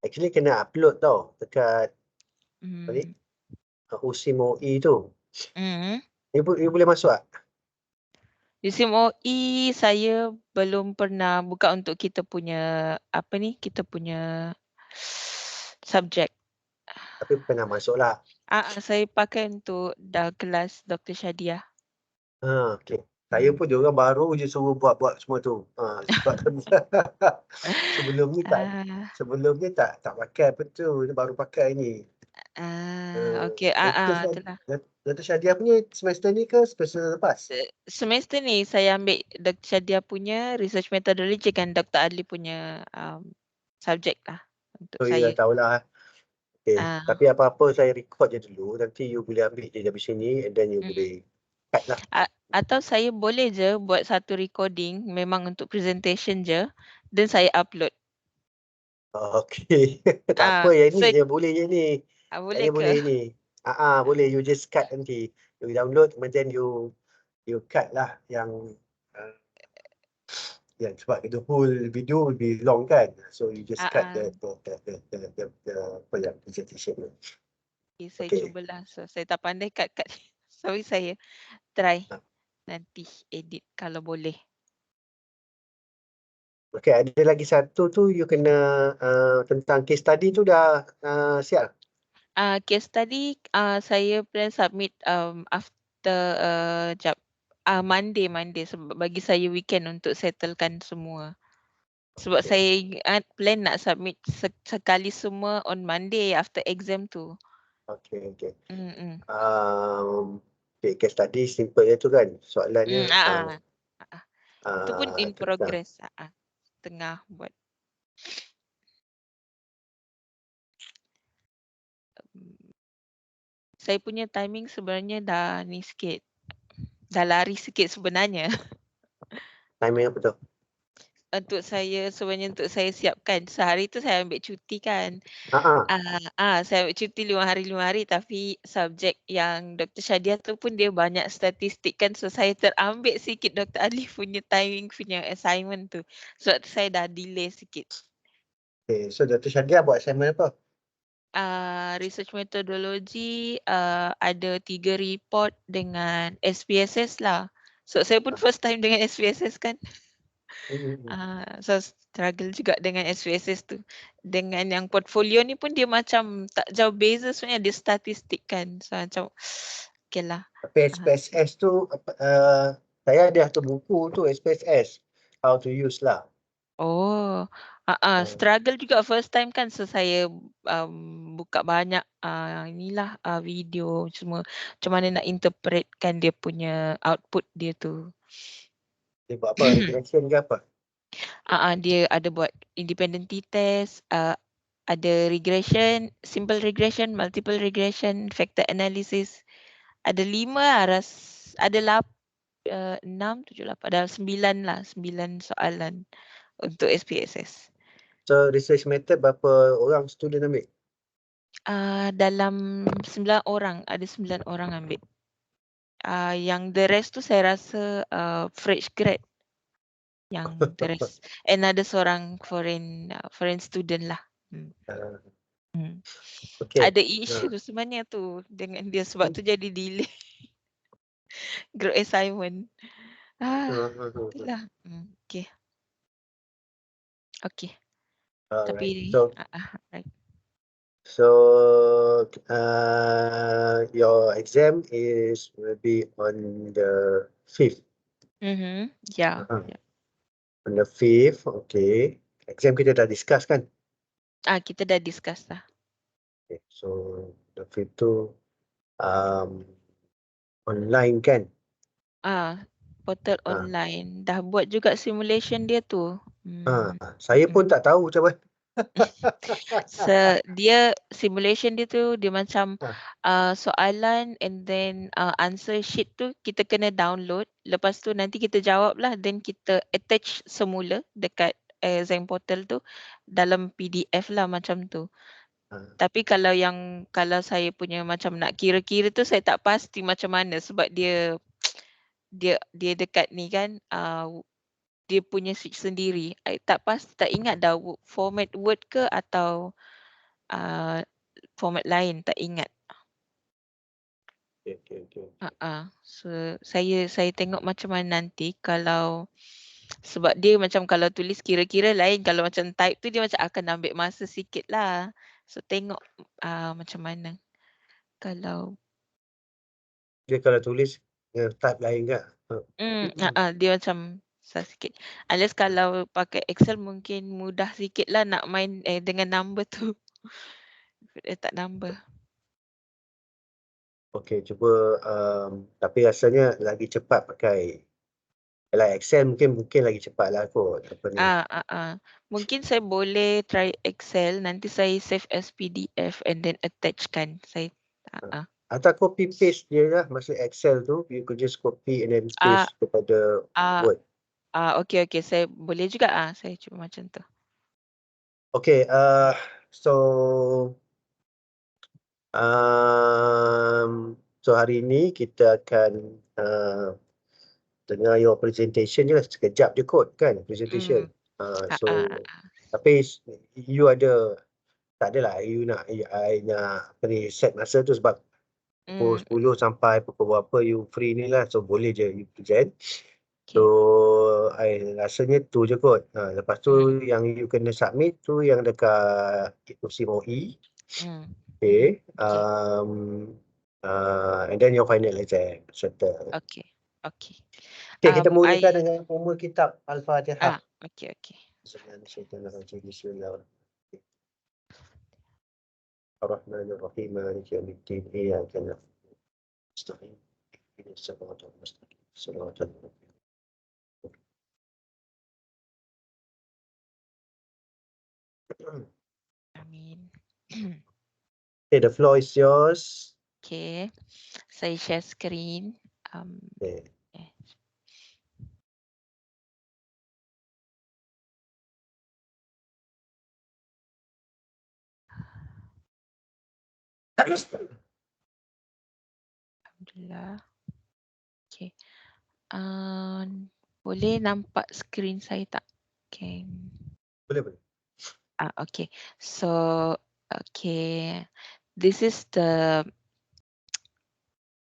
Actually kena upload tau dekat Hmm. USIM OE tu. Hmm. You boleh masuk tak? USIM OE saya belum pernah buka untuk kita punya kita punya subjek. Tapi pernah masuk lah. Saya pakai untuk kelas Dr. Shadia. Okay. Saya pun diorang baru je suruh buat semua tu. Sebab sebelum ni tak Ah, sebelum ni tak pakai apa tu. Dia baru pakai ni. okey. Itulah. Dr. Shadia punya semester ni ke semester lepas? Semester ni saya ambil Dr. Shadia punya research methodology kan Dr. Adli punya subjek lah untuk So, you saya. dah tahulah. Okay. Ah, Tapi apa-apa saya record je dulu. Nanti you boleh ambil je dari sini and then you mm. boleh cut lah. Atau saya boleh je buat satu recording memang untuk presentation je dan saya upload. Okay. Tak apa yang ni je boleh je ni. Boleh Saya ke? boleh ni. Boleh. You just cut nanti. You download kemudian you cut lah yang sebab the whole video will be long kan. So you just cut the apa yang presentation. Okay, saya Okay. cubalah. So, saya tak pandai cut. Sorry, saya try nanti edit kalau boleh. Okay, ada lagi satu tu you kena tentang case study tu dah siap? Case study saya plan submit after Monday sebab bagi saya weekend untuk settlekan semua. Sebab saya plan nak submit sekali semua on Monday after exam tu. Okay. Mm-mm. Okay, case study simple je tu kan. Soalannya Itu pun in tentang progress. Tengah buat. Saya punya timing sebenarnya dah ni sikit. Dah lari sikit sebenarnya. timing apa tu? Untuk saya siapkan. Sehari tu saya ambil cuti kan. Saya ambil cuti 5 hari tapi subjek yang Dr. Shadia tu pun dia banyak statistik kan. So saya terambil sikit Dr. Ali punya timing punya assignment tu. Sebab tu saya dah delay sikit. Okay, so Dr. Shadia buat assignment apa? Research methodology ada 3 report dengan SPSS lah. So saya pun first time dengan SPSS kan. So struggle juga dengan SPSS tu. Dengan yang portfolio ni pun dia macam tak jauh beza sebenarnya, dia statistik kan. So macam okay lah. Tapi SPSS tu saya ada satu buku tu SPSS how to use lah. Struggle juga first time kan. So saya buka banyak video semua macam mana nak interpretkan dia punya output dia tu. Dia buat apa? Regression ke apa? Dia ada buat independent t-test, ada regression, simple regression, multiple regression, factor analysis. Ada 5 lah, ada 6, 7, 8, ada 9 lah, 9 soalan untuk SPSS. So research method berapa orang student ambil? Dalam 9 orang, ada 9 orang ambil. Yang the rest tu saya rasa fresh grad. Yang the rest. And ada seorang foreign student lah. Okay. Ada isu sebenarnya tu dengan dia sebab tu jadi delay group assignment. Itulah. Okay. Tapi right. So your exam will be on the 5th. Yeah. On the 5th, okay. Exam kita dah discuss kan? Kita dah discuss lah. Okay, so the 5th tu online kan? Portal online. Dah buat juga simulation dia tu. Saya pun tak tahu macam mana. Dia simulation dia tu dia macam soalan and then answer sheet tu kita kena download. Lepas tu nanti kita jawab lah, then kita attach semula dekat exam portal tu dalam PDF lah macam tu. Tapi kalau saya punya macam nak kira-kira tu saya tak pasti macam mana sebab dia dekat ni kan dia punya switch sendiri. Tak pasti, tak ingat dah format Word ke atau uh, format lain, tak ingat. Okay. So saya tengok macam mana nanti kalau, sebab dia macam kalau tulis kira-kira lain, kalau macam type tu dia macam akan ambil masa sikit lah. So tengok macam mana. Kalau Dia kalau tulis type lain ke? dia macam susah sikit. Unless kalau pakai Excel mungkin mudah sikit lah nak main dengan number tu. Tak number. Okey, cuba tapi rasanya lagi cepat pakai kalau Excel mungkin lagi cepat lah kot apa ni. Mungkin saya boleh try Excel, nanti saya save as PDF and then attachkan. Saya Atau copy paste je lah masa Excel tu, you could just copy and then ah paste kepada ah Word. okey, saya boleh juga saya cuba macam tu. Okey, so so hari ini kita akan dengar your presentation je lah, sekejap je kot kan presentation. So tapi you ada, tak adalah you nak I nak apa ni set masa tu sebab pukul 10 sampai pukul berapa you free ni lah, so boleh je you present. So I rasanya tu je kot. Lepas tu yang you kena submit tu yang dekat musim OE. Okay. And then your final exam settle. Okay. Okay, kita mulakan dengan umul kitab Al-Fatihah. Okay. Ar-Rahmanir-Rahim, Maliki Yawmiddin, Iyyaka na'budu wa nasta'in, ihdinas siratal mustaqim, siratal ladzina Amin. Okay, the floor is yours. Okay. Saya share screen. Okay. Alhamdulillah. Okay. Boleh nampak screen saya tak? Okay. Boleh. Okay. So, okay. This is the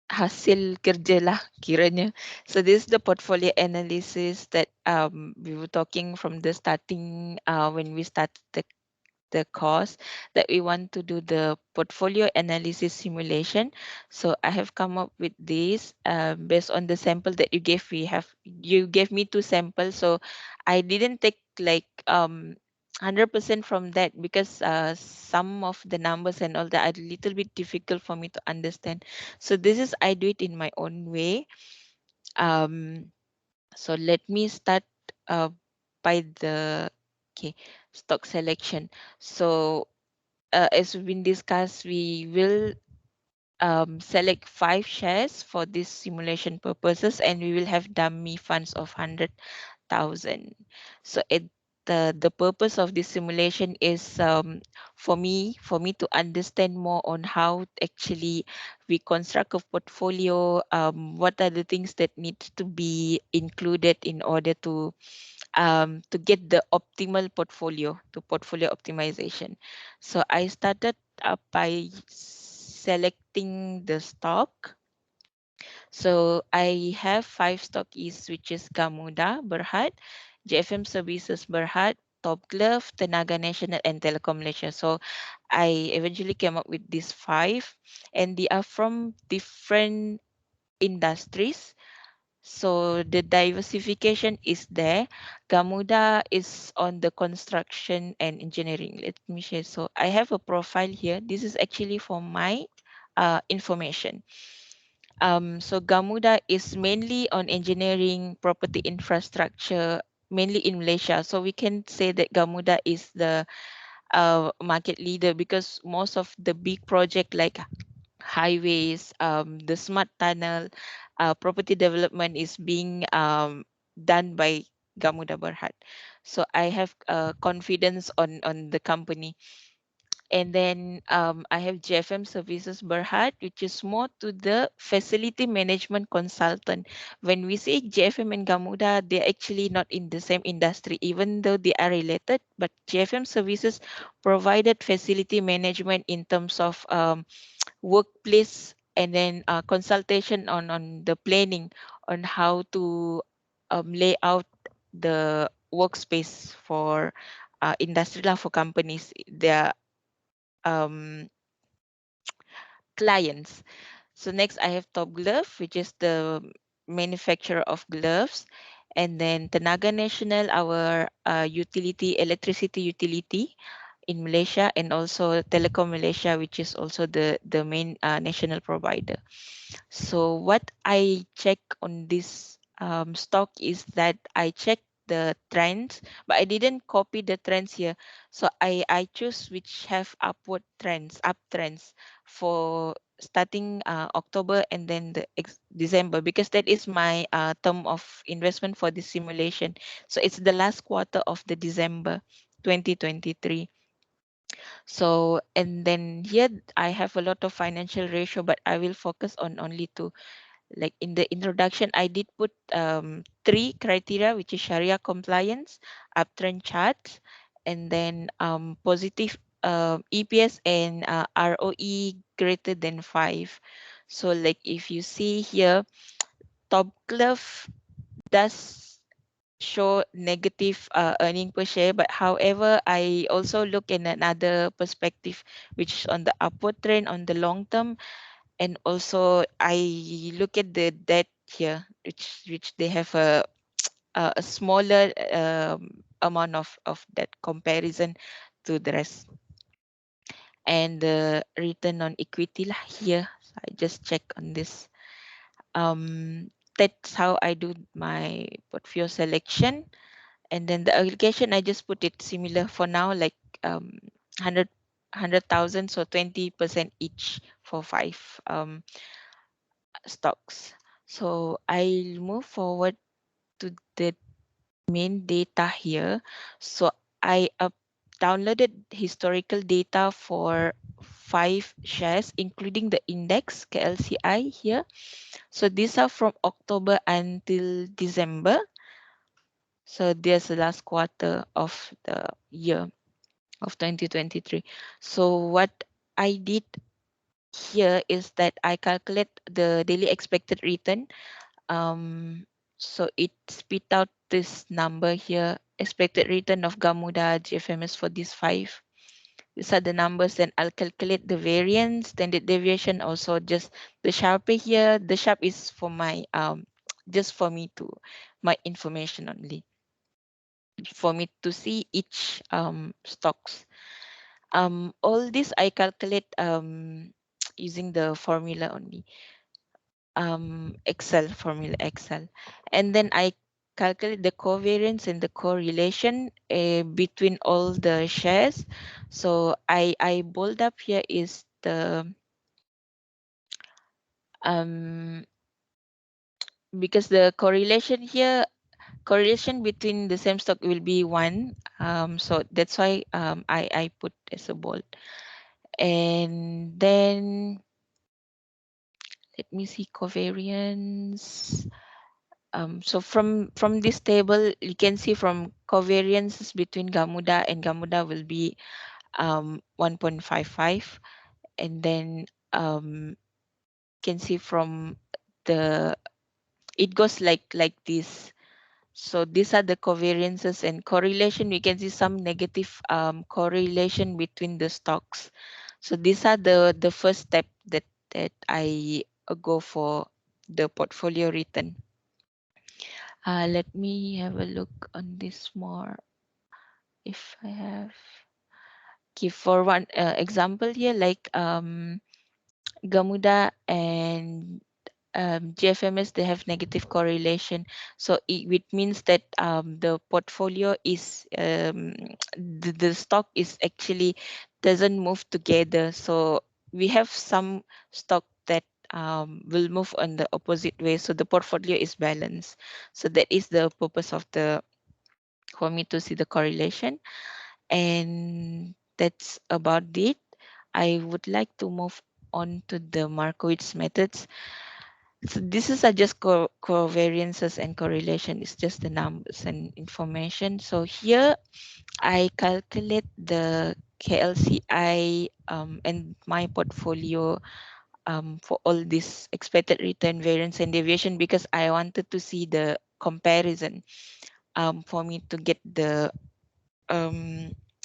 hasil kerja lah kiranya. So this is the portfolio analysis that we were talking from the starting when we started the course, that we want to do the portfolio analysis simulation. So I have come up with this based on the sample that you gave. You gave me 2 samples, so I didn't take like 100% from that because some of the numbers and all that are a little bit difficult for me to understand. So this is, I do it in my own way. So let me start by the stock selection. So as we've been discussed, we will select 5 shares for this simulation purposes, and we will have dummy funds of 100,000. So the purpose of this simulation is for me to understand more on how actually we construct a portfolio, what are the things that need to be included in order to get the optimal portfolio, to portfolio optimization. So I started by selecting the stock. So I have 5 stockies, which is Gamuda, Berhad, JFM Services Berhad, Top Glove, Tenaga Nasional, and Telekom Malaysia. So I eventually came up with these 5, and they are from different industries. So the diversification is there. Gamuda is on the construction and engineering. Let me share. So I have a profile here. This is actually for my information. So Gamuda is mainly on engineering, property infrastructure, mainly in Malaysia. So we can say that Gamuda is the market leader because most of the big project like highways, the smart tunnel, property development is being done by Gamuda Berhad. So I have confidence on the company. And then I have JFM Services Berhad, which is more to the facility management consultant. When we say JFM and Gamuda, they're actually not in the same industry, even though they are related. But JFM Services provided facility management in terms of workplace, and then consultation on the planning on how to lay out the workspace for industry lah, for companies, their um, clients. So next I have Top Glove, which is the manufacturer of gloves. And then Tenaga Nasional, our utility, electricity utility in Malaysia, and also Telekom Malaysia, which is also the main national provider. So what I check on this stock is that I check the trends, but I didn't copy the trends here. So I choose which have upward trends, uptrends for starting October and then the December, because that is my term of investment for this simulation. So it's the last quarter of the December 2023. So, and then here I have a lot of financial ratio, but I will focus on only two. Like in the introduction, I did put three criteria, which is Sharia compliance, uptrend charts, and then positive EPS and ROE greater than 5. So like if you see here, Top Glove does show negative earning per share, but however I also look in another perspective, which is on the upward trend on the long term. And also I look at the debt here, which they have a smaller amount of debt comparison to the rest. And the return on equity lah here, so I just check on this. That's how I do my portfolio selection. And then the allocation, I just put it similar for now, like 100,000, so 20% each for 5 stocks. So I'll move forward to the main data here. So I downloaded historical data for 5 shares, including the index KLCI here. So these are from October until December. So there's the last quarter of the year of 2023. So what I did here is that I calculate the daily expected return. So it spit out this number here, expected return of Gamuda GFMS for these 5. These are the numbers. Then I'll calculate the variance, standard deviation, also just the Sharpe here. The Sharp is for my just for me to my information only, for me to see each stocks. All this I calculate using the formula only, Excel, formula Excel. And then I calculate the covariance and the correlation between all the shares. So I bold up here is the because the correlation here, correlation between the same stock will be 1. So that's why I put as a bold. And then let me see covariance. So from this table, you can see from covariances between Gamuda and Gamuda will be 1.55, and then can see from the, it goes like this. So these are the covariances and correlation. We can see some negative correlation between the stocks. So these are the first step that I go for the portfolio return. Let me have a look on this more. If I have, give for one example here, like Gamuda and GFMS, they have negative correlation. So it means that the portfolio is the stock is actually doesn't move together. So we have some stock that will move on the opposite way. So the portfolio is balanced. So that is the purpose of the, for me to see the correlation. And that's about it. I would like to move on to the Markowitz methods. So this is just covariances and correlation. It's just the numbers and information. So here I calculate the KLCI and my portfolio for all this expected return, variance, and deviation, because I wanted to see the comparison for me to get the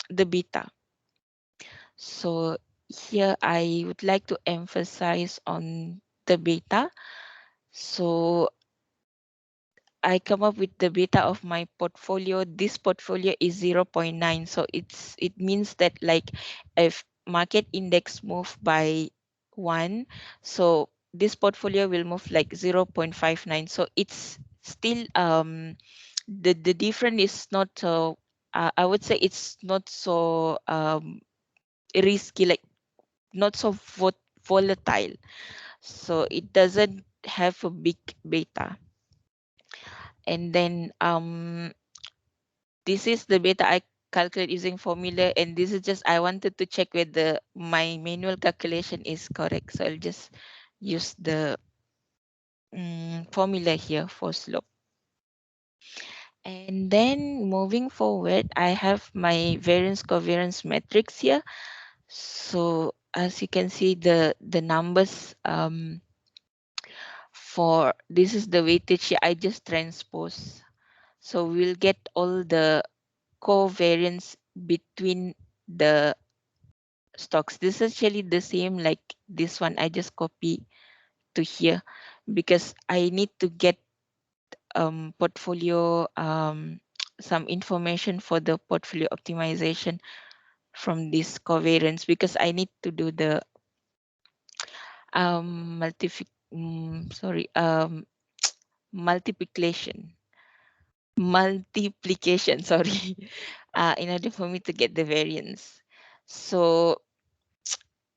beta. So here I would like to emphasize on the beta. So I come up with the beta of my portfolio. This portfolio is 0.9. So it means that, like, if market index move by 1, so this portfolio will move like 0.59. So it's still the difference is not so I would say it's not so risky, like not so volatile. So it doesn't have a big beta. And then this is the beta I calculate using formula, and this is just I wanted to check whether my manual calculation is correct. So I'll just use the formula here for slope. And then moving forward, I have my variance covariance matrix here. So as you can see, the numbers for this is the weightage here. I just transpose. So we'll get all the covariance between the stocks. This is actually the same like this one. I just copy to here because I need to get portfolio some information for the portfolio optimization from this covariance, because I need to do the sorry multiplication sorry, in order for me to get the variance. So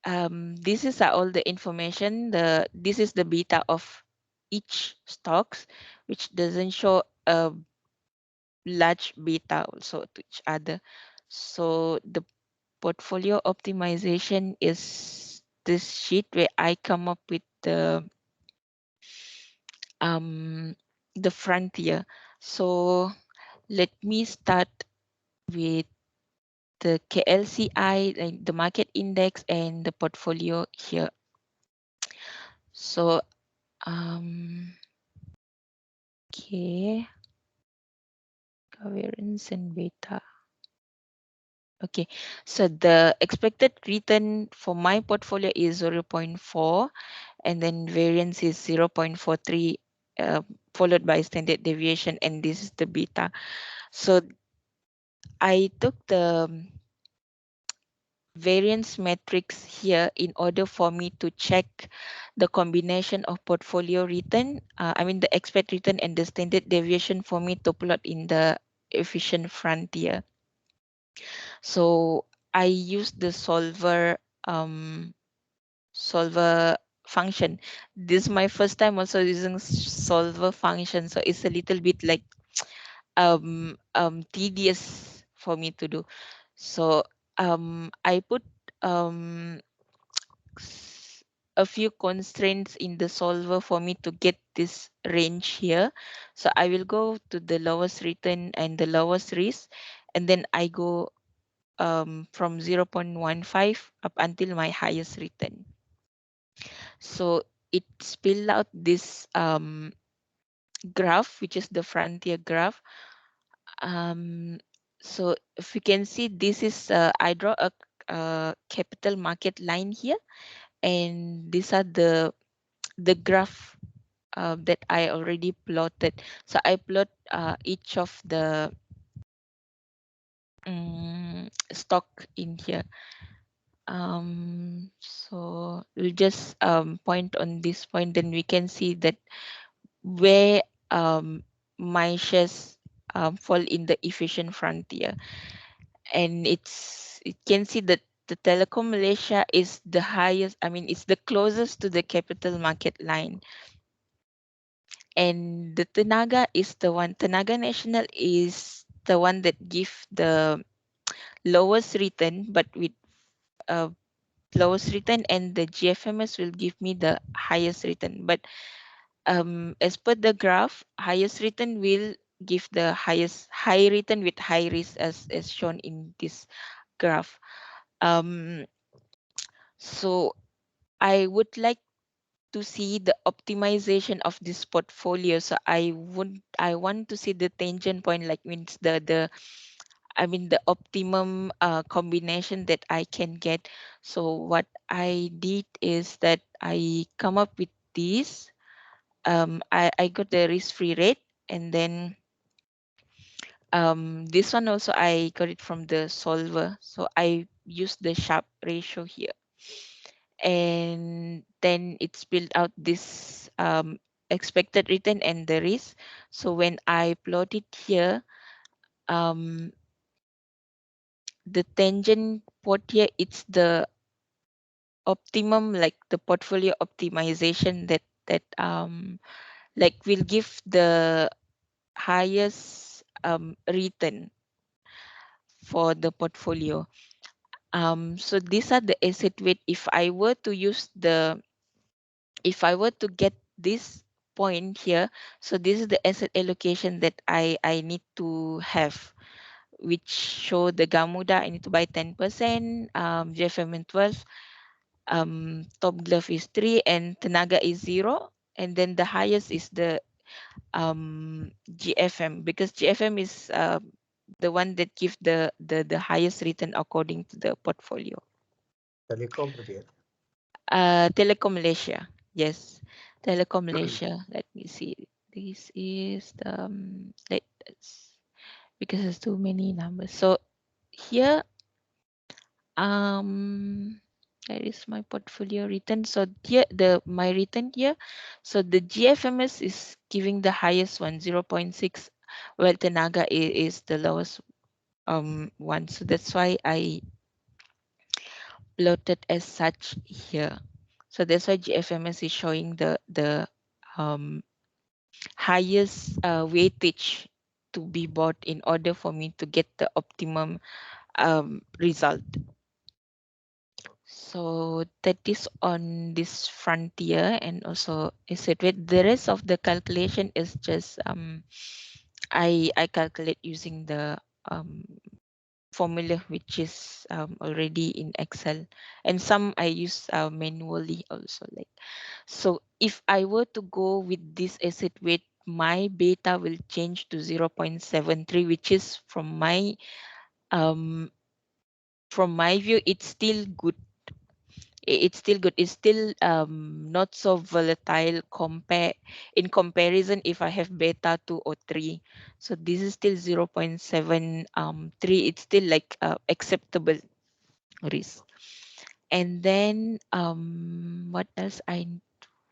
this is all the information. This is the beta of each stocks, which doesn't show a large beta also to each other. So the portfolio optimization is this sheet where I come up with um the frontier. So let me start with the KLCI, like the market index, and the portfolio here. So okay, covariance and beta. Okay, so the expected return for my portfolio is 0.4, and then variance is 0.43, followed by standard deviation, and this is the beta. So I took the variance matrix here in order for me to check the combination of portfolio return, I mean the expected return and the standard deviation for me to plot in the efficient frontier. So I use the solver function. This is my first time also using solver function, so it's a little bit like tedious for me to do. So I put a few constraints in the solver for me to get this range here. So I will go to the lowest return and the lowest risk, and then I go from 0.15 up until my highest return. So it spilled out this graph, which is the frontier graph. So if you can see, this is I draw a capital market line here, and these are the graph that I already plotted. So I plot each of the stock in here. So we'll just point on this point, then we can see that where my shares fall in the efficient frontier. And it can see that the Telecom Malaysia is the highest, I mean, it's the closest to the capital market line. And the Tenaga is the one, Tenaga Nasional is the one that give the lowest return, but with uh, lowest return, and the GFMS will give me the highest return. But as per the graph, highest return will give the highest high return with high risk, as shown in this graph. Um, so I would like to see the optimization of this portfolio. So I want to see the tangent point, like means the I mean the optimum combination that I can get. So what I did is that I come up with this. I got the risk-free rate, and then this one also I got it from the solver. So I use the Sharpe ratio here, and then it's built out this expected return and the risk. So when I plot it here, um, the tangent port here, it's the optimum, like the portfolio optimization that like will give the highest return for the portfolio. So these are the asset weight. If I were to get this point here, so this is the asset allocation that I need to have, which show the Gamuda I need to buy 10%, JFM 12, Top Glove is 3, and Tenaga is 0, and then the highest is the GFM, because GFM is the one that give the highest return according to the portfolio. Telekom berarti ya? Telekom Malaysia. Yes, Telekom Malaysia. Let me see. This is the because there's too many numbers. So here, that is my portfolio return. So here my return here. So the GFMS is giving the highest one, 0.6, while Tenaga is the lowest one. So that's why I plotted as such here. So that's why GFMS is showing the um, highest weightage to be bought in order for me to get the optimum result. So that is on this frontier, and also is it with the rest of the calculation is just I calculate using the formula which is already in Excel, and some I use manually also. Like, so if I were to go with this asset weight, my beta will change to 0.73, which is um from my view, it's still good. It's still good. It's still not so volatile in comparison if I have beta 2 or 3. So this is still 0.73. It's still like acceptable risk. And then what else I need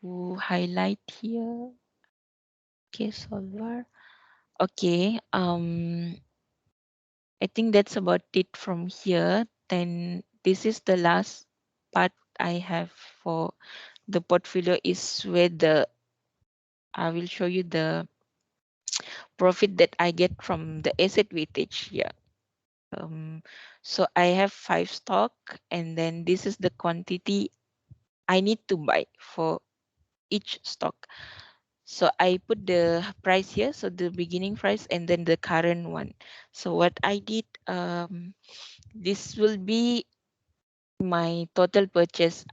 to highlight here? Okay, solver. Okay, I think that's about it from here. Then this is the last part I have for the portfolio, is where I will show you the profit that I get from the asset weightage here. So I have 5 stock, and then this is the quantity I need to buy for each stock. So I put the price here, so the beginning price and then the current one. So what I did, this will be my total purchase.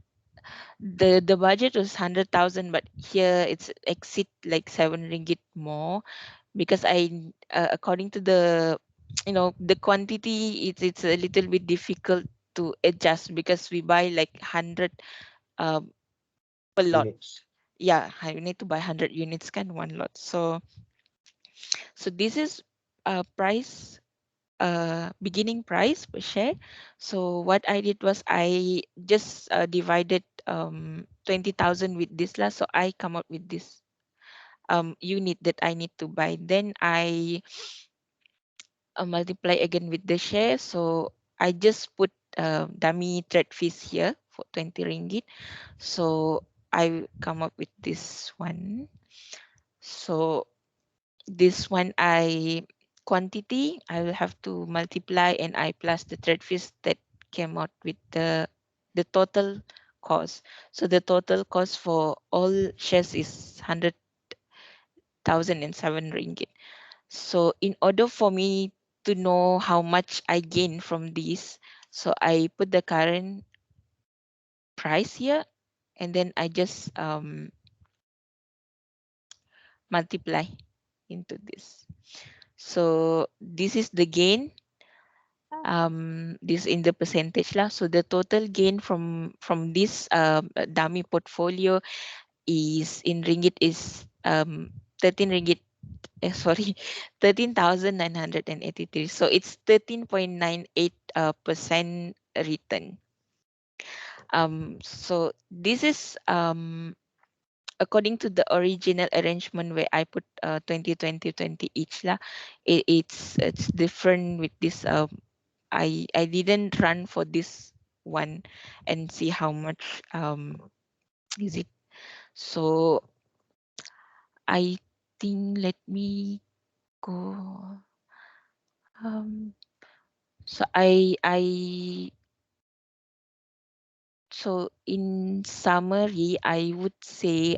The budget was 100,000, but here it's exit like 7 ringgit more, because I according to the the quantity, it's a little bit difficult to adjust, because we buy like 100 uh, per lot. Units. Yeah, I need to buy 100 units kan, one lot. So this is price, beginning price per share. So what I did was I just divided 20,000 with this last, so I come up with this unit that I need to buy. Then I multiply again with the share. So I just put dummy trade fees here for 20 ringgit. So I come up with this one. So this one I quantity, I will have to multiply and I plus the trade fees that came out with the total cost. So the total cost for all shares is 100,007 ringgit. So in order for me to know how much I gain from this, so I put the current price here, and then I just multiply into this. So this is the gain, this in the percentage lah. So the total gain from this dummy portfolio is in ringgit is 13 ringgit, sorry, 13,983. So it's 13.98% return. So this is according to the original arrangement where I put 20 20 20 each lah. It's different with this. I didn't run for this one and see how much is it. So I think let me go. Um, so so in summary, I would say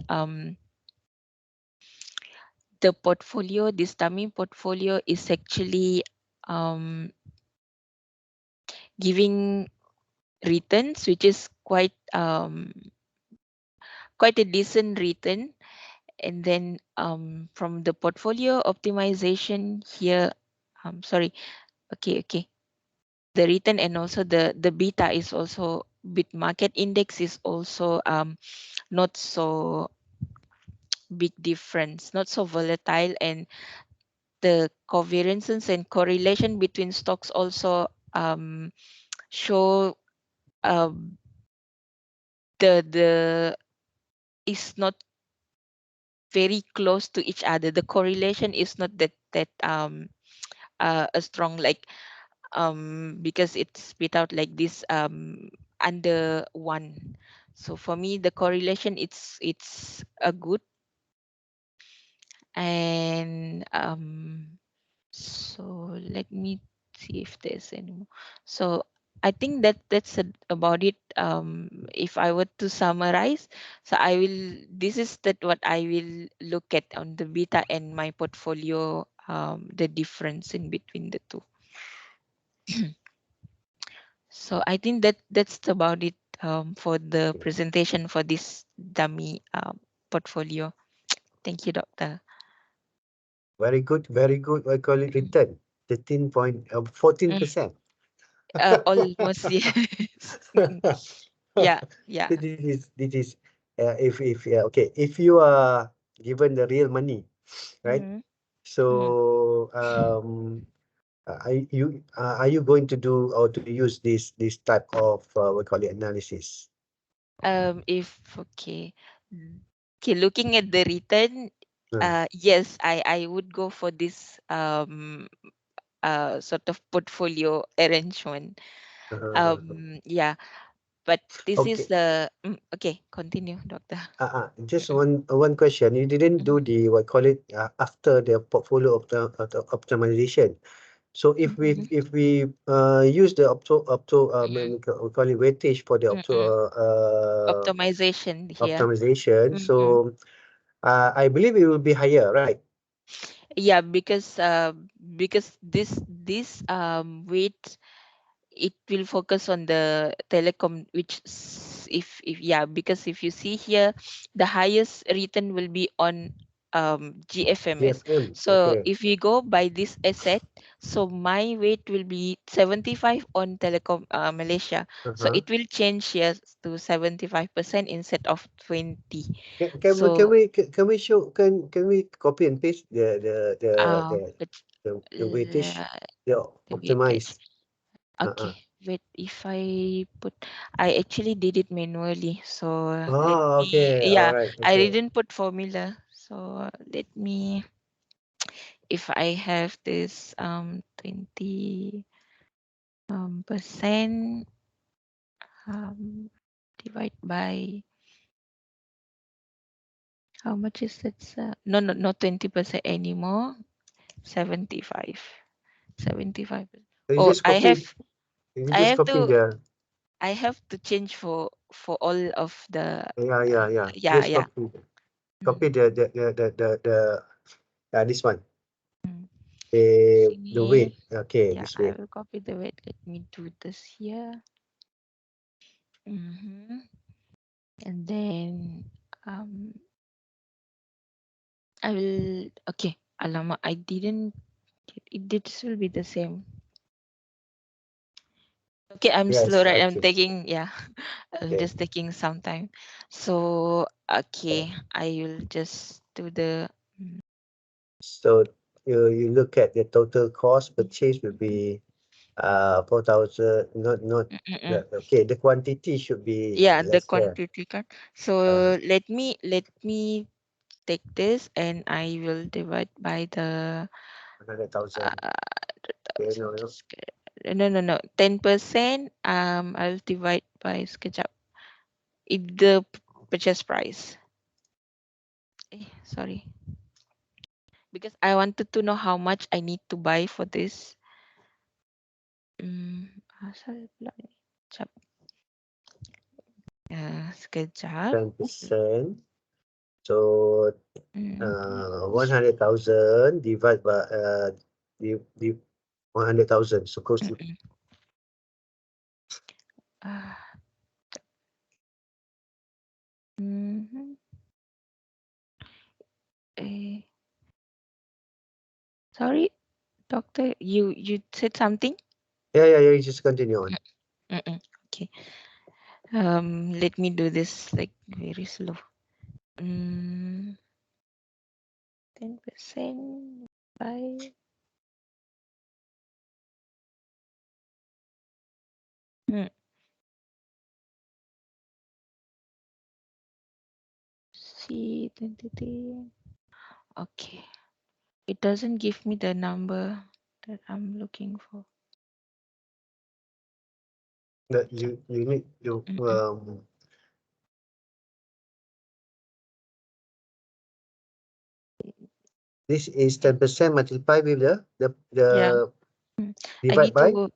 the portfolio, this dummy portfolio is actually giving returns, which is quite a decent return. And then from the portfolio optimization here, sorry, okay, the return and also the beta is also bit market index is also not so big difference, not so volatile, and the covariances and correlation between stocks also show um, the is not very close to each other. The correlation is not that a strong, like because it's spit out like this under one. So for me, the correlation it's a good. And so let me see if there's any more. So I think about it. If I were to summarize, so this is that what I will look at on the beta and my portfolio, the difference in between the two. So I think that's about it for the presentation for this dummy portfolio. Thank you, Doctor. Very good, very good. I call it return. 14%. Almost, yes. Yeah, yeah. This is if okay, if you are given the real money, right? Mm-hmm. Mm-hmm. So are you going to do or to use this type of we call it analysis? If okay, okay, looking at the return, Uh, yes, I would go for this sort of portfolio arrangement. uh, Yeah, but this is okay. the okay. Continue, Doctor. Just one question. You didn't Mm-hmm. do the what call it after the portfolio optimization. So Mm-hmm. if we use the Mm-hmm. we call it weightage for the Mm-hmm. Optimization here. optimization, Mm-hmm. so I believe it will be higher, right? Yeah, because this weight, it will focus on the telecom, which if yeah, because if you see here, the highest return will be on GFMS. GFM. So Okay. if we go by this asset, so my weight will be 75 on telecom Malaysia. So Uh-huh. it will change here to 75% instead of 20. Can So we can we show can we copy and paste uh, but the weightage, uh, the the weightage. optimize? Uh-uh. Okay, wait, if I put, I actually did it manually. So let Oh, me, okay. All yeah, right. I Okay. didn't put formula. So let me, if I have this 20 percent um divide by, how much is that? No, not 20% anymore. 75. 75. You Oh, just copy. You I just have copy to the. change for all of the Yeah. yeah, Just yeah. copy. Mm, Copy the this one. mm. The Sini, weight. Okay, yeah, this I weight. will copy the weight. Let me do this here. Mm-hmm. And then um I will okay. Alamak, I didn't this will be the same. Okay, I'm slow, Yes. right? I'm Okay. taking I'm Okay. just taking some time. So okay, I will just do the So you look at the total cost purchase will be 4,000. Not mm-mm. okay. The quantity should be Yeah, the lesser. quantity card. So Uh, let me take this and I will divide by the 100,000. Okay, 1,000. no. No. 10%. I'll divide by sekejap. The purchase price. Sorry. Because I wanted to know how much I need to buy for this. Asal pula ni. Sekejap. Sekejap. 10%. So Hmm. 100,000 divide by the 100,000. So close to Mm-mm. Ah, mhm. Eh, sorry, doctor. You said something? yeah. You just continue on. Mm-mm. Okay. Let me do this like very slow. 10% by hmm, C 23. Okay. It doesn't give me the number that I'm looking for. That you need to Mm-mm. this is Okay. 10% multiplied with the Yeah. I divide need by to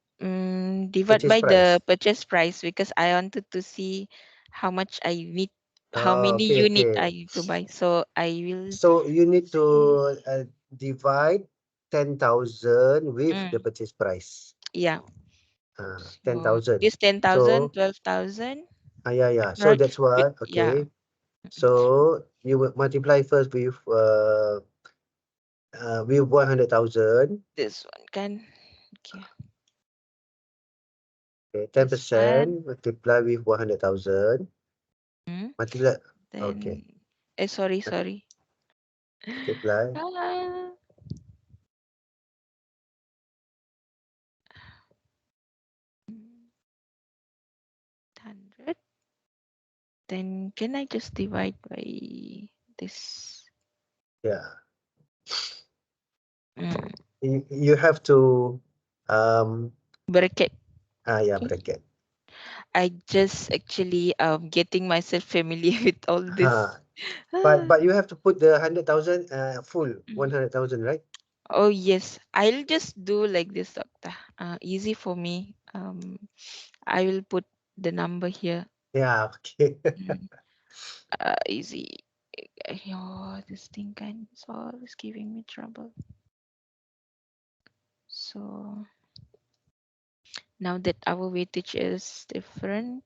divide purchase by the price. purchase price because I wanted to see how much I need, how Oh, many unit I okay. need to buy. So I will So you need to see. divide 10,000 with the Mm, purchase price. yeah. So 10,000. this 10,000, So 12,000, yeah. So right? that's why Yeah. okay. So you will multiply first with 100,000. This one can. Okay. Okay, This one. 10% multiply with 100,000. Mm, Multiply. Okay. then sorry. Multiply. Ah, 100. Then can I just divide by this? Yeah. Mm, You have to bracket. yeah, Okay. bracket. I just actually getting myself familiar with all this. Ha. Ah, But you have to put the 100,000 full mm. 100,000, right? Oh yes, I'll just do like this, doctor. Easy for me. I will put the number here. Yeah, okay. Mm, easy. Oh, this thing kind is always giving me trouble. So now that our weightage is different,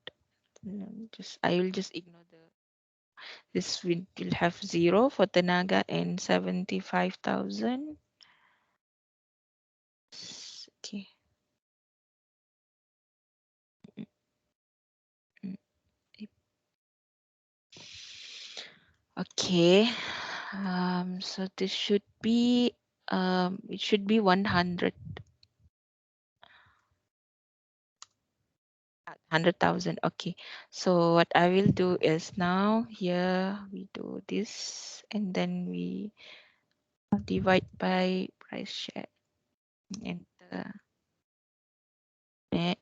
I will just ignore this. Will have 0 for tenaga and 75,000. Okay. Mm, mm, Okay. So this should be it should be 100. 100,000. Okay. So what I will do is now here we do this and then we divide by price share. Enter. Okay.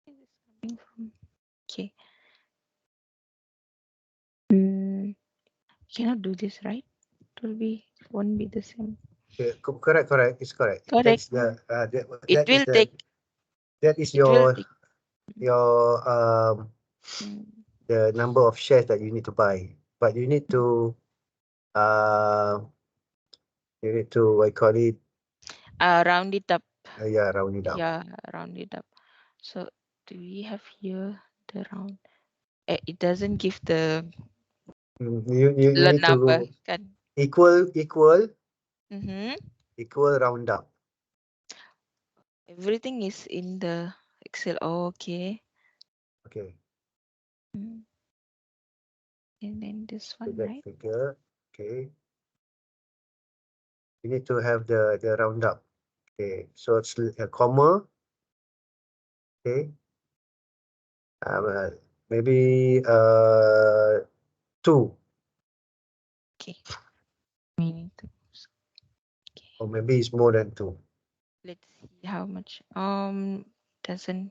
Where is this coming from? Okay. Cannot do this, right? Won't be the same. Correct. It's correct. Correct. It will take. That is It will your take. Mm, the number of shares that you need to buy, but you need to what you call it, round it up. round it up. Yeah, round it up. So do we have here the round? It doesn't give the You need number, to kan? equal Mm-hmm. round up. Everything is in the Excel. Oh, okay. Okay, Mm. And then this so one, that right? figure. Okay, you need to have the round up. Okay, so it's a comma. Okay, maybe 2, Okay. We need to. Okay. or maybe it's more than 2. Let's see how much. Doesn't.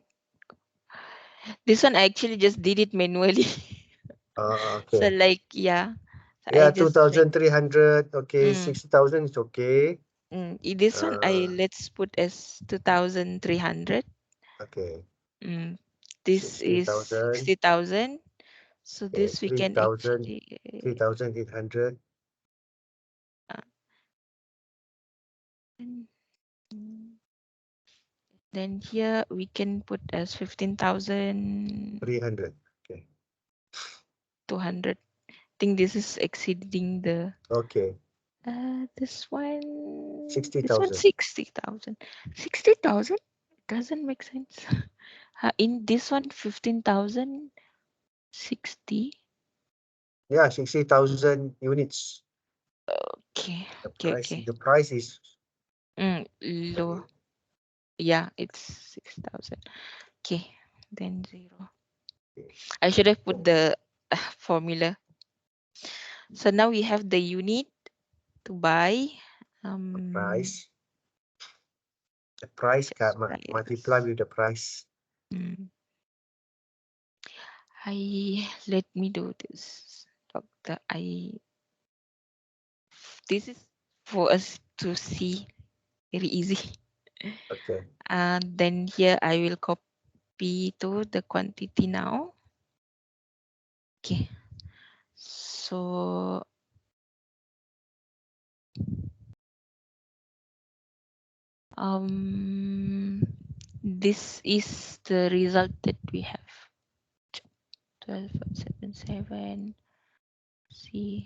This one I actually just did it manually. So Okay. like, yeah. So I Yeah, just check. 2,300. Okay, Mm, 60,000 is okay. this one Uh, let's put as 2,300. okay, This is 60,000. 60,000. So Okay, this we can actually 3,800. uh, and, mm, then here we can put as 300. Okay. 15,200. I think this is exceeding the Okay. this one 60,000. 60,000. 60,000 doesn't make sense. In this one 15,000 60. Yeah, 60,000 units. Okay, The okay, price, okay. the price is Low. Yeah, it's 6,000. Okay, then 0. I should have put the formula. So now we have the unit to buy. price. The price Just multiply price. with the price. Let me do this. Doctor, this is for us to see, very easy. Okay. And then here I will copy to the quantity now. Okay. So this is the result that we have. 12.77. See.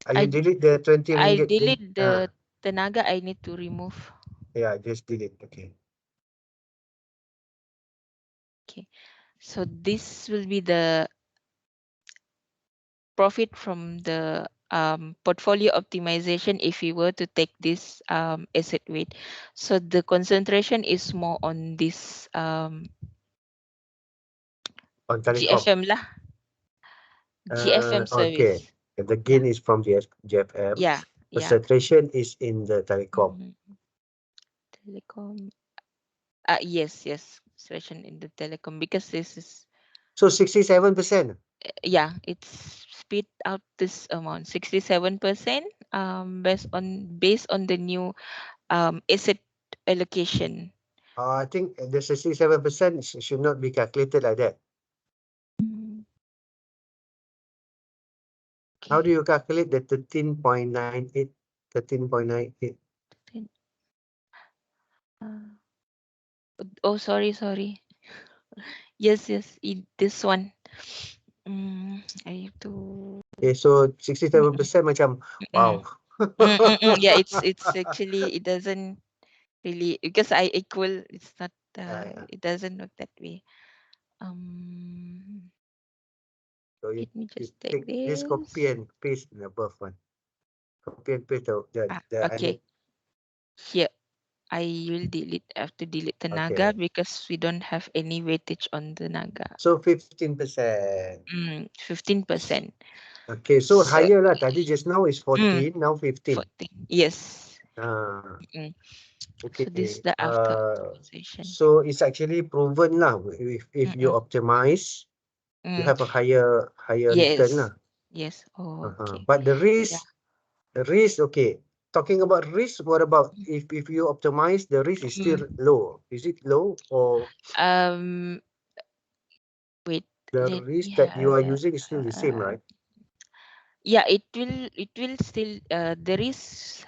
You delete the 20 I ringgit. delete the tenaga. I need to remove. Yeah, just delete. Okay. Okay. So this will be the profit from the portfolio optimization if we were to take this asset weight. So the concentration is more on this On telecom. GFM lah. GFM Okay. service. The gain is from the GFM. Yeah, yeah. Concentration is in the telecom. Telecom. Yes. Concentration in the telecom because this is. So 67%. Yeah, it's spit out this amount 67% based on the new asset allocation. I think the 67% should not be calculated like that. Okay. How do you calculate the 13.98? 13.98. Oh, sorry. Yes, this one. I have to. Okay, so 67% macam wow. Yeah, it's actually it doesn't really because I equal. It's not. It doesn't work that way. So Let me you just take take this copy this. and paste in the above one. Copy and paste the Okay. Here, I will have to delete the naga because we don't have any weightage on the naga. So 15%. 15%. Okay, so higher lah. Tadi just now is 14, now 15. 14. Yes. Ah. So this is Okay. the after optimization. So it's actually proven lah. If you Mm-mm. optimize, you Mm. have a higher return Yes. lah. Yes. Oh, okay. But Yeah. the risk, okay. Talking about risk, what about if you optimize, the risk is still Mm. low? Is it low, or Um. Wait. the Let me risk that you are have. using is still the same, Uh, right? yeah. It will. It will still. There is.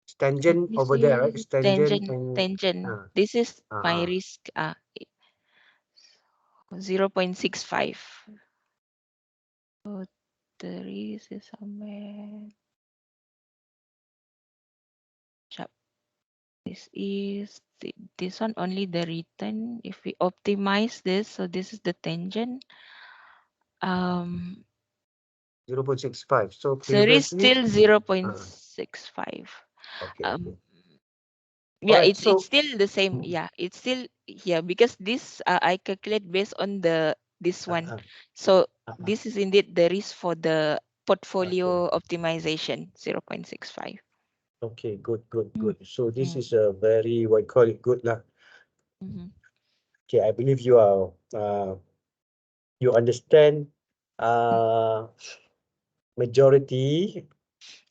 It's Let tangent me over there, right? see. It's tangent Tangent. and Tangent. uh, This is my uh, risk. 0.65. So the risk is somewhere. Chap. This is this one only the return. If we optimize this, so this is the tangent. Um, 0.65. So so it is previously, still zero point uh, six five. okay, Um, okay. All yeah, right. it's So, still the same. Yeah, it's still here because this I calculate based on the this one. uh, So uh, this is indeed the risk for the okay, portfolio optimization 0.65. okay, good, good, Mm, good. So this mm, is a very, what you call it, good lah. mhm. Okay, I believe you understand uh majority.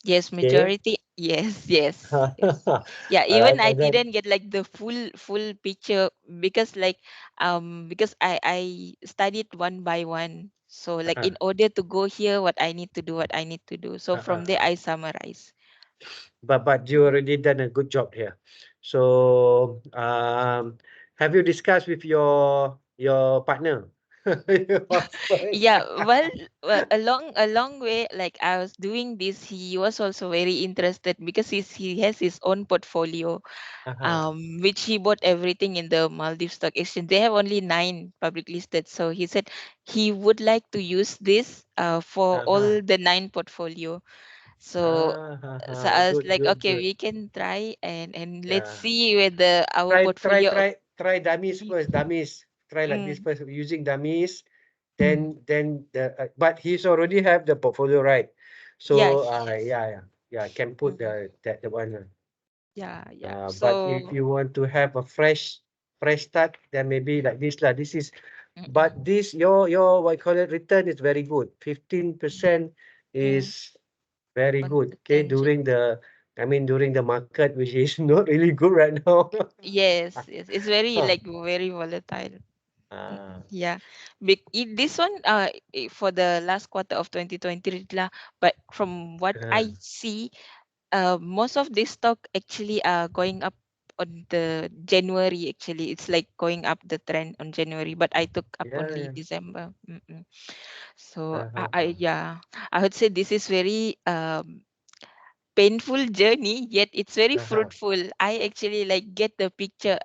Yes, Okay. majority. Yes, yes, yes. All Yeah, even right, I and then didn't get like the full picture because like because I studied one by one. So like uh, in order to go here, what I need to do, what I need to do. So uh, uh, from there uh, I summarize. but you already done a good job here. So have you discussed with your partner? Your husband? Yeah, well, along way, like I was doing this, he was also very interested because he has his own portfolio, Uh-huh, which he bought everything in the Maldives Stock Exchange. They have only 9 public listed, so he said he would like to use this for uh-huh. all the 9 portfolio. So so I was Good, like, good, okay, good. we can try and let's Yeah. see whether our Try, try, portfolio. try, try dummies first. Dummies. Try like this Mm, first using dummies. Then but he's already have the portfolio, right? yeah, So he is. yeah, can put Mhm. the one. Yeah, yeah. But if So. you want to have a fresh start, then maybe like this lah. This is, but Mm-mm. this your what you call it, return is very good. 15% Mm, is very on good. the Okay, tangent. during the market, which is not really good right now. Yes, yes. It's very like very volatile. Ah, Yeah. This one for the last quarter of 2023 lah, but from what ah, I see, most of this stock actually are going up on the January actually. It's like going up the trend on January, but I took up yeah, only yeah. December. Mm-mm. So Ah, ah, I ah. yeah, I would say this is very painful journey, yet it's very Ah, ah, fruitful. I actually like get the picture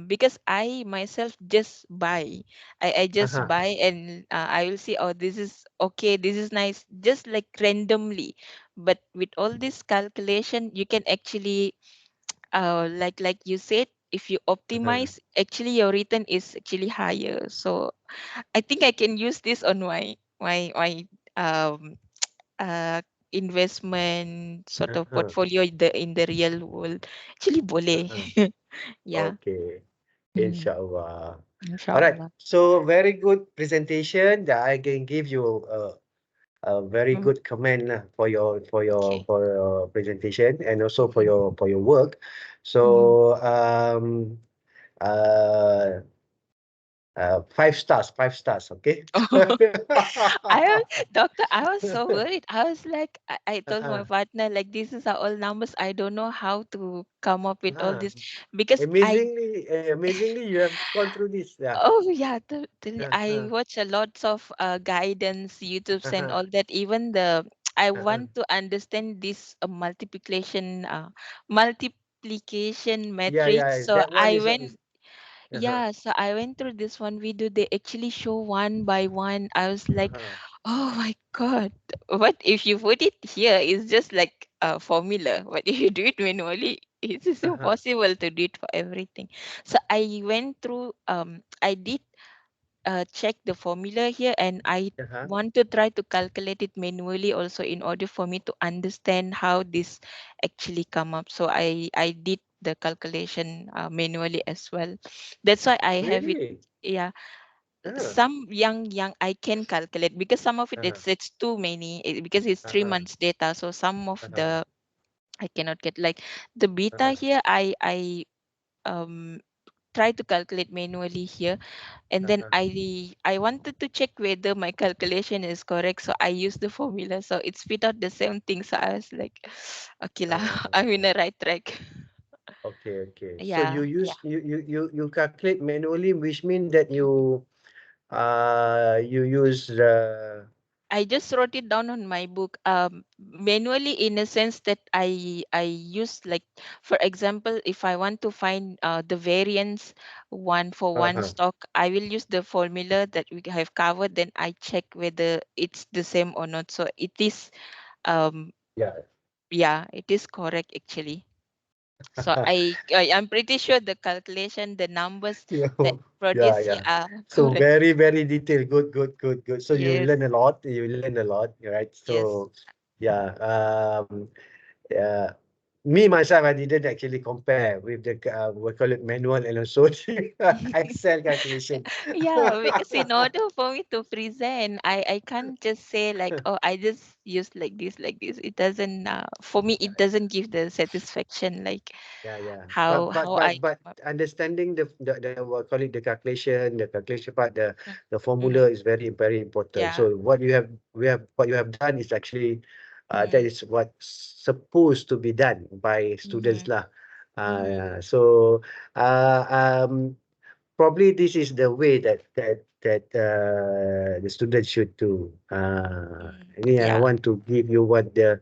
because I myself just buy. I ah, just ah. buy and I will see, oh, this is okay, this is nice, just like randomly. But with all this calculation, you can actually like you said, if you Ah, optimize, actually your return is actually higher. So I think I can use this on my um uh, investment sort of ah, portfolio in the real world. Actually ah, boleh. ah. Yeah. Okay, Mm, inshallah. All right. inshallah. So very good presentation that I can give you a very Mm, good comment lah for your okay. presentation, and also Mm, for your work. mm. So uh 5 stars, 5 stars, okay. I was, doctor, I was so worried. I was like, I told my Uh-uh. partner, like, this is are all numbers. I don't know how to come up with all Ah, this because I. amazingly, you have gone through this. Yeah. Oh yeah, totally. I Uh-huh. watch a lots of guidance, YouTube's and Uh-huh. all that. Even the I Uh-huh. want to understand this multiplication Yeah, matrix. yeah. So That one I is went, uh-huh. yeah. So I went through this one video. They actually show one by one. I was like, Uh-huh. oh my god, what if you put it here? It's just like a formula. But if you do it manually, it is Uh-huh. impossible to do it for everything. So I went through. I did check the formula here, and I Uh-huh. want to try to calculate it manually also in order for me to understand how this actually come up. So I did the calculation manually as well. That's why I have it. Really? Yeah, Uh, some young I can calculate, because some of it uh-huh. it's too many, because it's three Uh-huh. months data. So some of Uh-huh. the I cannot get, like the beta Uh-huh. here. I um try to calculate manually here, and then Uh-huh. I wanted to check whether my calculation is correct, so I use the formula, so it spit out the same thing. So I was like, okay lah, I'm in Uh, the right track. okay, okay. So Yeah, you yeah. use you calculate manually, which mean that you use the I just wrote it down on my book, manually, in a sense that I use, like, for example, if I want to find the variance one for one uh-huh. stock, I will use the formula that we have covered. Then I check whether it's the same or not. So it is, um Yeah. yeah, it is correct actually. So I'm pretty sure the calculation, the numbers Yeah, that yeah, produce here yeah. are So correct. very, very detailed. Good, good, good, good. So you Yes, learn a lot. You learn a lot, right? yes. So yeah. Yeah. Me myself, I didn't actually compare with the we call it manual and also the Excel calculation. Yeah, because in order for me to present, I can't just say like, oh, I just use like this. It doesn't, for me, Yeah, it doesn't give the satisfaction, like yeah, yeah. how I But come up. understanding the what call it the calculation part, the Mm, formula is very, very important. yeah. So what you have what you have done is actually that Mm, is what's supposed to be done by students mm-hmm, lah. mm-hmm, So uh, um probably this is the way that the students should do. Ini I yeah. want to give you what the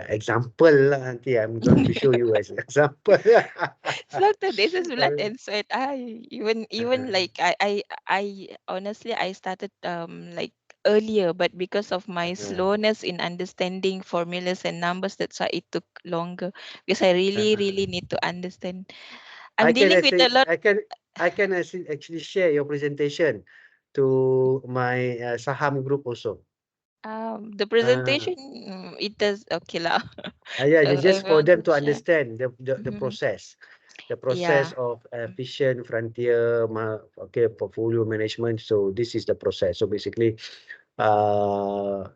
example lah. Nanti I'm going to show you as an example. So this is blood Uh, and sweat. I even like I honestly, I started like earlier, but because of my uh, slowness in understanding formulas and numbers, that's why it took longer, because I really need to understand. I'm I can dealing with a actually lot. actually share your presentation to my Saham group also. The Uh, presentation, it does okay lah. yeah, just I for want them to to share. understand the Mhm. process. The Yeah. process of efficient frontier okay, portfolio management. So this is the process. So basically, uh,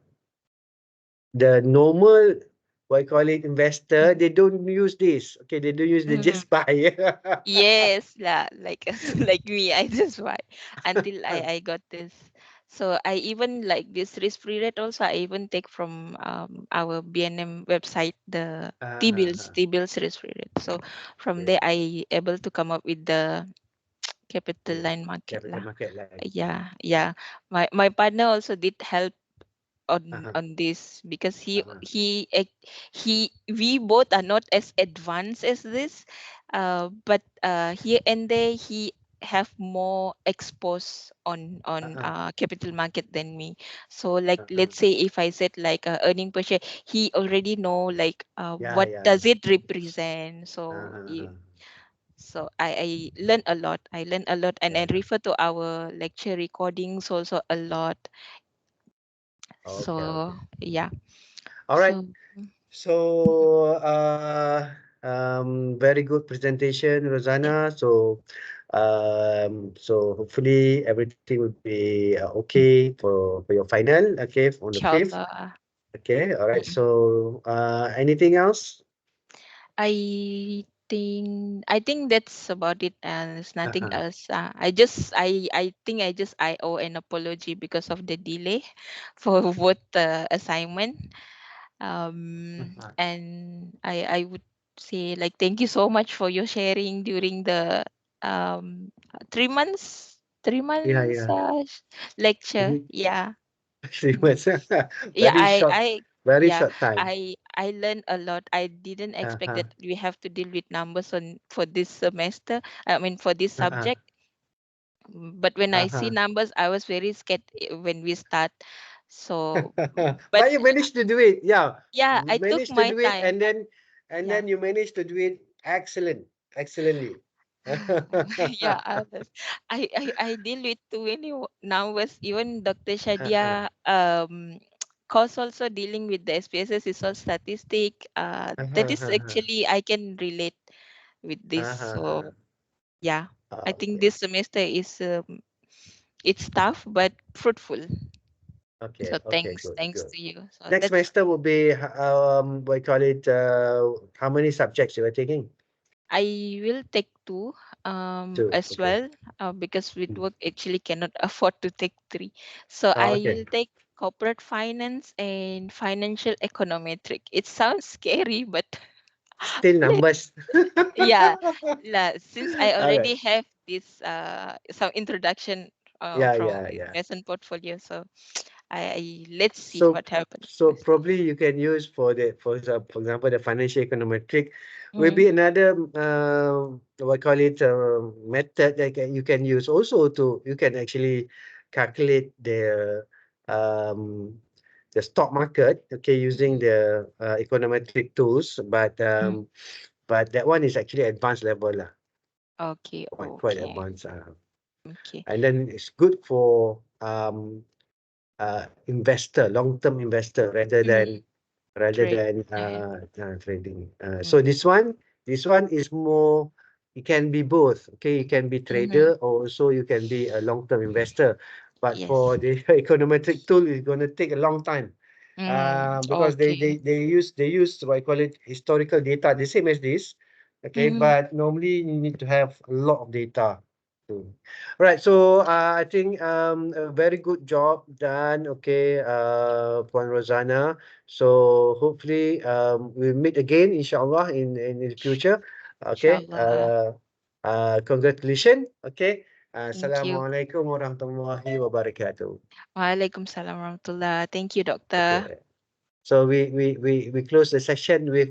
the normal, what I call it, investor, Mhm. they don't use this. Okay, they don't use, they Mhm. just buy. Yes, lah, like like me, I just why until I got this. So I even like this risk free rate also. I even take from our BNM website, the Uh, T-bills risk free rate. So from okay, there I able to come up with the capital okay. line market Capital lah. market like. Yeah, yeah. My partner also did help Uh-huh, on this, because uh-huh, he we both are not as advanced as this, but here and there he have more exposed on uh-huh, capital market than me. So like, uh-huh. let's say if I said like earning per share, he already know like Yeah, what yeah, does yeah. it represent. So Uh-huh, uh-huh. so I learn a lot. I learn a lot, and Yeah, I yeah. refer to our lecture recordings also a lot. Okay, So okay. yeah. All right. So So, very good presentation, yeah, Rozana. So, so hopefully everything will be okay for your final. Okay, on the 5th. inshallah. Okay, all right. Mm. So, anything else? I think that's about it, and there's nothing Uh-huh. else. I think I owe an apology because of the delay for what the assignment. Uh-huh. And I would say like thank you so much for your sharing during the 3 months Yeah, yeah. lecture. Mhm. Yeah. Three Mm. months. Yeah, Very yeah, short time. I learned a lot. I didn't expect Uh-huh. that we have to deal with numbers on for this semester. I mean, for this Uh-huh. subject. But when I see Uh-huh. numbers, I was very scared when we start. So, but But you managed to do it. Yeah, yeah, you I took managed to my do it, time. and Yeah, then you managed to do it excellently. Yeah, I deal with too many now. Was even Dr. Uh-uh. Shadia course also dealing with the SPSS is all statistic. That is Uh-huh. actually I can relate with this. So Uh-huh. yeah, I think Okay. this semester is it's tough but fruitful. Okay. So Okay. Good. thanks Good. to you. So Next that's semester will be what you call it? How many subjects you are taking? I will take two Two. as Okay. well because with Mm. work actually cannot afford to take three. So Oh, I okay. will take corporate finance and financial econometric. It sounds scary, but Still le- numbers. yeah, since I Okay. already have this some introduction Yeah. from Yeah. Yeah. investment portfolio, so I let's see So what happens. so probably you can use for the for example the financial econometric will Mm, be another what call it method that you can use also to you can actually calculate um the stock market, okay, using mm, the econometric tools, mm. but that one is actually advanced level lah, Okay, quite okay, advanced, okay. and then it's good for investor, long-term investor Mm, rather trade. than Yeah. trading. So Mm, this one is more. It can be both. Okay, you can be mm-hmm. trader or also you can be a long-term investor. But Yes. for the econometric tool, it's going to take a long time. Mm, Because okay. they use what I call it historical data, the same as this. Okay, Mm-hmm. but normally you need to have a lot of data. to Right. So I think a very good job done. Okay, Puan Rozana. So hopefully we'll meet again, inshallah, in the future. Okay. Inshallah. Congratulations. Okay. Thank you. Assalamualaikum warahmatullahi wabarakatuh. Waalaikumsalam warahmatullah. Thank you, doctor. Okay. So we close the session with